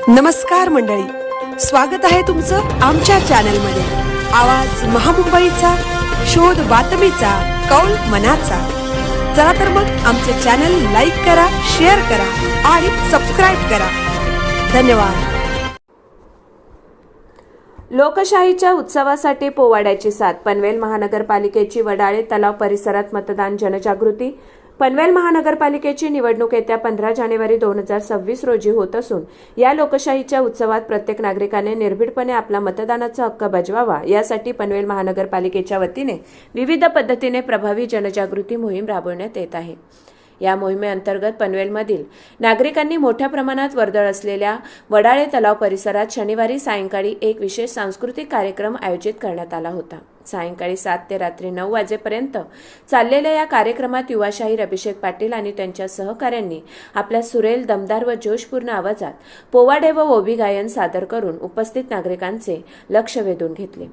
नमस्कार मंडळी, स्वागत आहे तुमचं आमच्या चॅनलमध्ये। आवाज महामुंबईचा, शोध बातमीचा, कौल मनाचा। चला तर मग आमचे चॅनल लाईक करा, शेअर करा आणि सबस्क्राइब करा। धन्यवाद। लोकशाहीच्या उत्सवासाठी पोवाड्याची साथ। पनवेल महानगरपालिकेची वडाळे तलाव परिसरात मतदान जनजागृती। पनवेल महानगरपालिकेची निवडणूक येत्या 15 जानेवारी 2026 रोजी होत असून या लोकशाहीच्या उत्सवात प्रत्येक नागरिकाने निर्भीडपणे आपला मतदानाचा हक्क बजवावा यासाठी पनवेल महानगरपालिकेच्या वतीने विविध पद्धतीने प्रभावी जनजागृती मोहीम राबवण्यात येत आहे। या मोहिमेअंतर्गत पनवेलमधील नागरिकांनी मोठ्या प्रमाणात वर्दळ असलेल्या वडाळे तलाव परिसरात शनिवारी सायंकाळी एक विशेष सांस्कृतिक कार्यक्रम आयोजित करण्यात आला होता। सायंकाळी 7 ते रात्री 9 वाजेपर्यंत चाललेल्या या कार्यक्रमात युवा शाहीर अभिषेक पाटील आणि त्यांच्या सहकाऱ्यांनी आपल्या सुरेल, दमदार व जोशपूर्ण आवाजात पोवाडे व ओवी गायन सादर करून उपस्थित नागरिकांचे लक्ष वेधून घेतले।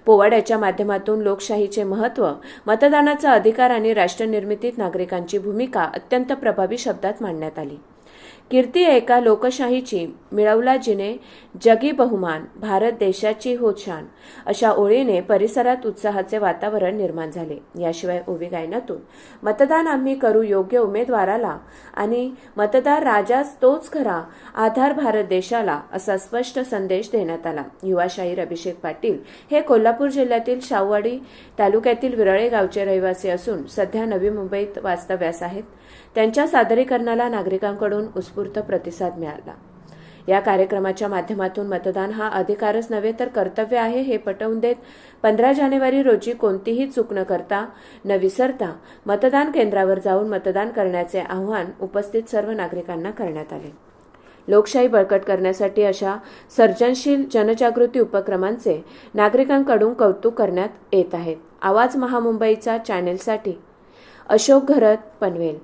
पोवाड्याच्या माध्यमातून लोकशाहीचे महत्त्व, मतदानाचा अधिकार आणि राष्ट्रनिर्मितीत नागरिकांची भूमिका अत्यंत प्रभावी शब्दात मांडण्यात आली। कीर्ती एका लोकशाहीची, मिळवला जिने जगी बहुमान, भारत देशाची हो शान अशा ओळीने परिसरात उत्साहाचे वातावरण निर्माण झाले। याशिवाय ओवी गायनातून मतदान आम्ही करू योग्य उमेदवाराला आणि मतदार राजाच तोच खरा, आधार भारत देशाला असा स्पष्ट संदेश देण्यात आला। युवा शाहीर अभिषेक पाटील हे कोल्हापूर जिल्ह्यातील शाहूवाडी तालुक्यातील विरळे गावचे रहिवासी असून सध्या नवी मुंबईत वास्तव्यास आहेत। त्यांच्या सादरीकरणाला नागरिकांकडून उत्स्फूर्त प्रतिसाद मिळाला। या कार्यक्रमाच्या माध्यमातून मतदान हा अधिकारच नव्हे तर कर्तव्य आहे हे पटवून देत 15 जानेवारी रोजी कोणतीही चूक न करता, न विसरता मतदान केंद्रावर जाऊन मतदान करण्याचे आवाहन उपस्थित सर्व नागरिकांना करण्यात आले। लोकशाही बळकट करण्यासाठी अशा सर्जनशील जनजागृती उपक्रमांचे नागरिकांकडून कौतुक करण्यात येत आहे। आवाज महामुंबईचा चॅनेलसाठी अशोक घरत, पनवेल।